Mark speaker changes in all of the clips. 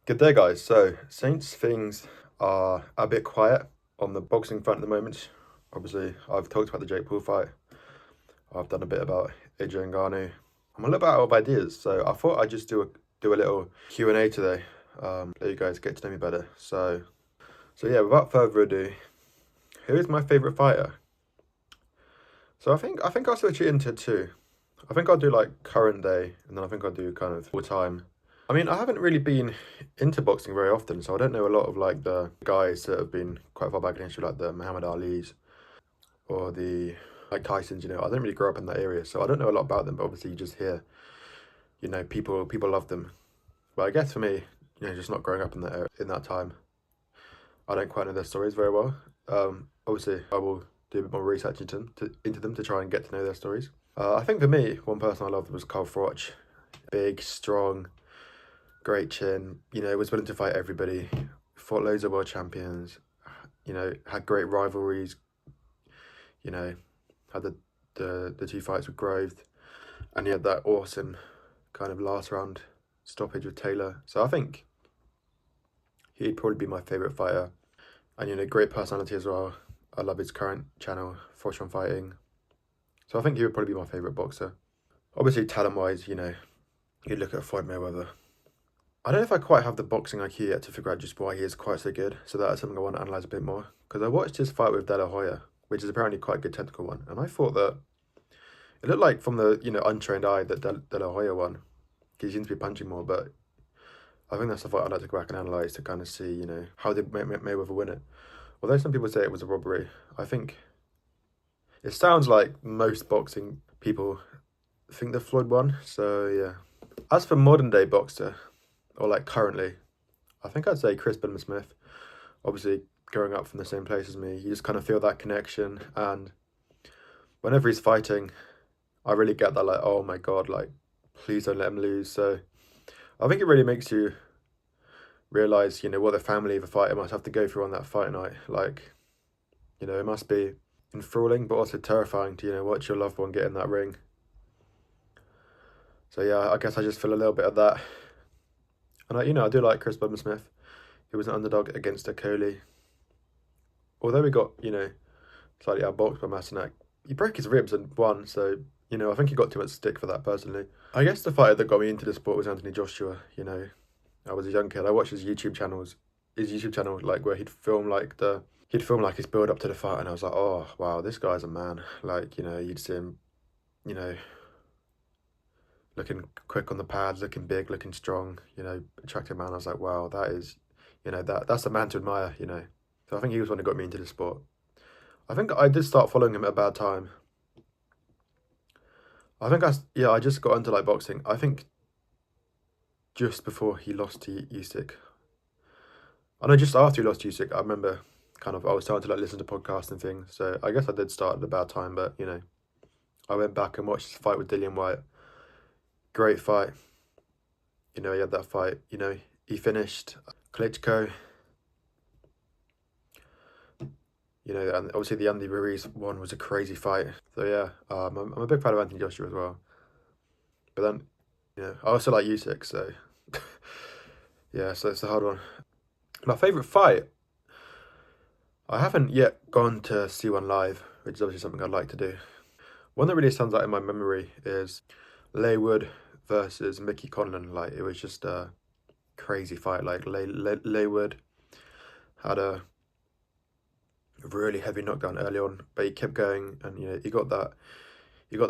Speaker 1: Good day, guys. So, since things are a bit quiet on the boxing front at the moment, obviously, I've talked about the Jake Paul fight. I've done a bit about Ngannou. I'm a little bit out of ideas, so I thought I'd just do a little Q&A today. Let you guys get to know me better. So yeah, without further ado, who is my favorite fighter? So I think I'll switch it into two. I think I'll do like current day, and then I think I'll do kind of all time. I mean, I haven't really been into boxing very often, so I don't know a lot of like the guys that have been quite far back in history, like the Muhammad Ali's or the like Tyson's. I didn't really grow up in that area, so I don't know a lot about them. But obviously, you just hear, people love them. But I guess for me, just not growing up in that time, I don't quite know their stories very well. Obviously, I will do a bit more research into them to try and get to know their stories. I think for me, one person I loved was Carl Froch. Big, strong, great chin, was willing to fight everybody, fought loads of world champions, had great rivalries, had the two fights with Grove, and he had that awesome kind of last round stoppage with Taylor. So I think he'd probably be my favourite fighter. And, great personality as well. I love his current channel, Froch on Fighting. So I think he would probably be my favourite boxer. Obviously, talent-wise, you'd look at Floyd Mayweather. I don't know if I quite have the boxing IQ yet to figure out just why he is quite so good. So that's something I want to analyse a bit more. Because I watched his fight with De La Hoya, which is apparently quite a good technical one. And I thought that it looked like from the, untrained eye that De La Hoya won. He seems to be punching more, but I think that's the fight I'd like to go back and analyse to kind of see, how did Mayweather win it. Although some people say it was a robbery, I think it sounds like most boxing people think that Floyd won. So, yeah. As for modern day boxer, or like currently, I think I'd say Chris Smith. Obviously, growing up from the same place as me, you just kind of feel that connection. And whenever he's fighting, I really get that, like, oh my God, like, please don't let him lose. So I think it really makes you realise, what the family of a fighter must have to go through on that fight night. Like, it must be enthralling, but also terrifying to, watch your loved one get in that ring. So yeah, I guess I just feel a little bit of that. And I do like Chris Smith. He was an underdog against a Coley. Although we got, slightly outboxed by Masanak, he broke his ribs and won, so, I think he got too much stick for that personally. I guess the fighter that got me into the sport was Anthony Joshua. I was a young kid. I watched his YouTube channel, like where he'd film like his build up to the fight, and I was like, oh wow, this guy's a man. Like, you'd see him, looking quick on the pads, looking big, looking strong, attractive man. I was like, wow, that is, that's a man to admire, So I think he was one who got me into the sport. I think I did start following him at a bad time. I think I just got into like boxing. I think just before he lost to Usyk. I know just after he lost to Usyk, I remember I was starting to like listen to podcasts and things. So I guess I did start at a bad time, but I went back and watched his fight with Dillian Whyte. Great fight. He had that fight. He finished Klitschko. And obviously the Andy Ruiz one was a crazy fight. So yeah, I'm a big fan of Anthony Joshua as well. But then, I also like Usyk, so yeah, so it's a hard one. My favourite fight, I haven't yet gone to see one live, which is obviously something I'd like to do. One that really stands out in my memory is Leywood versus Mickey Conlan. Like, it was just a crazy fight. Like, Leywood had a really heavy knockdown early on, but he kept going, and he got the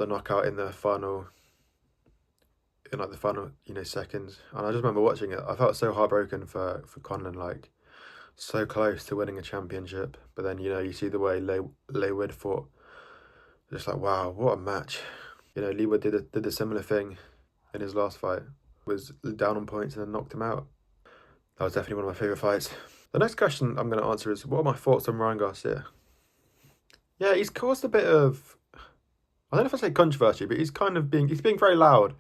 Speaker 1: knockout in the final, seconds. And I just remember watching it. I felt so heartbroken for Conlan, like so close to winning a championship, but then you see the way Leywood fought. Just like, wow, what a match. Leywood did a similar thing in his last fight. Was down on points and then knocked him out. That was definitely one of my favourite fights. The next question I'm going to answer is, what are my thoughts on Ryan Garcia? Yeah, he's caused a bit of, I don't know if I say controversy, but he's being very loud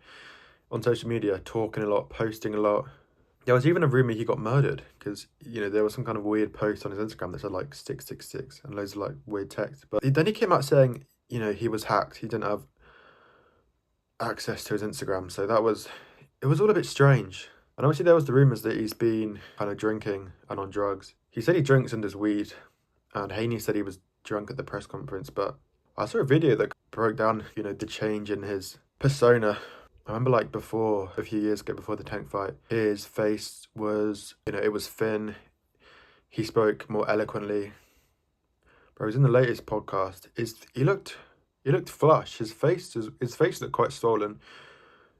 Speaker 1: on social media, talking a lot, posting a lot. There was even a rumour he got murdered because, there was some kind of weird post on his Instagram that said like 666 and loads of like weird text. But then he came out saying, he was hacked. He didn't have access to his Instagram. So it was all a bit strange. And obviously there was the rumours that he's been kind of drinking and on drugs. He said he drinks and does weed, and Haney said he was drunk at the press conference, but I saw a video that broke down, the change in his persona. I remember like before, a few years ago, before the Tank fight, his face was, it was thin. He spoke more eloquently. But he was in the latest podcast. He looked flush. His face looked quite swollen,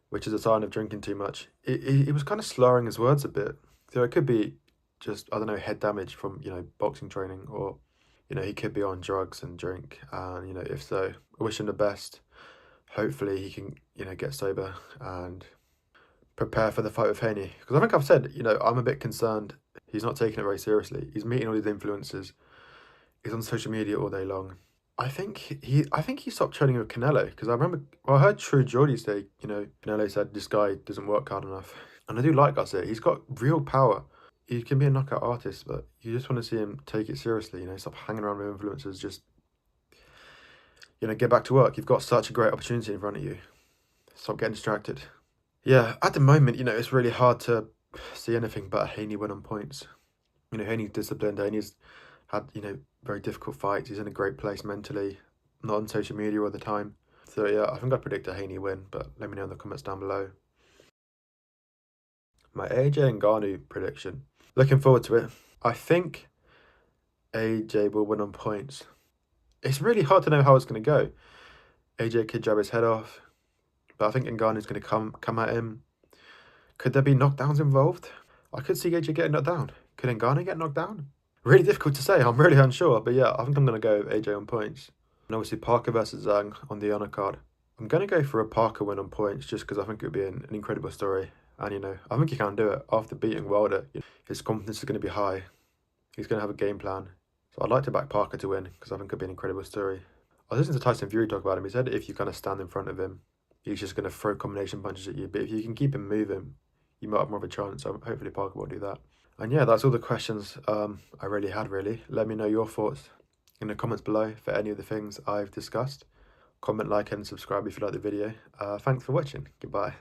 Speaker 1: which is a sign of drinking too much. He was kind of slurring his words a bit. So it could be just, I don't know, head damage from, boxing training, or, he could be on drugs and drink. And, if so, I wish him the best. Hopefully he can, get sober and prepare for the fight with Haney. Because I think I've said, I'm a bit concerned. He's not taking it very seriously. He's meeting all these influencers. He's on social media all day long. I think he stopped training with Canelo, because I heard True Geordie say, Canelo said this guy doesn't work hard enough. And I do like Garcia. He's got real power. He can be a knockout artist, but you just want to see him take it seriously, stop hanging around with influencers, just, get back to work. You've got such a great opportunity in front of you. Stop getting distracted. Yeah, at the moment, it's really hard to see anything but a Haney win on points. Haney's disciplined. Haney's had, very difficult fights. He's in a great place mentally, not on social media all the time. So yeah, I think I predict a Haney win, but let me know in the comments down below. My AJ Ngannou prediction. Looking forward to it. I think AJ will win on points. It's really hard to know how it's going to go. AJ could jab his head off, but I think Ngannou's going to come at him. Could there be knockdowns involved? I could see AJ getting knocked down. Could Ngannou get knocked down? Really difficult to say. I'm really unsure. But yeah, I think I'm going to go with AJ on points. And obviously Parker versus Zhang on the honor card. I'm going to go for a Parker win on points, just because I think it would be an incredible story. And, I think he can do it. After beating Wilder, his confidence is going to be high. He's going to have a game plan. So I'd like to back Parker to win, because I think it would be an incredible story. I was listening to Tyson Fury talk about him. He said if you kind of stand in front of him, he's just going to throw combination punches at you. But if you can keep him moving, you might have more of a chance. So hopefully Parker will do that. And yeah, that's all the questions I really had, really. Let me know your thoughts in the comments below for any of the things I've discussed. Comment, like, and subscribe if you like the video. Thanks for watching. Goodbye.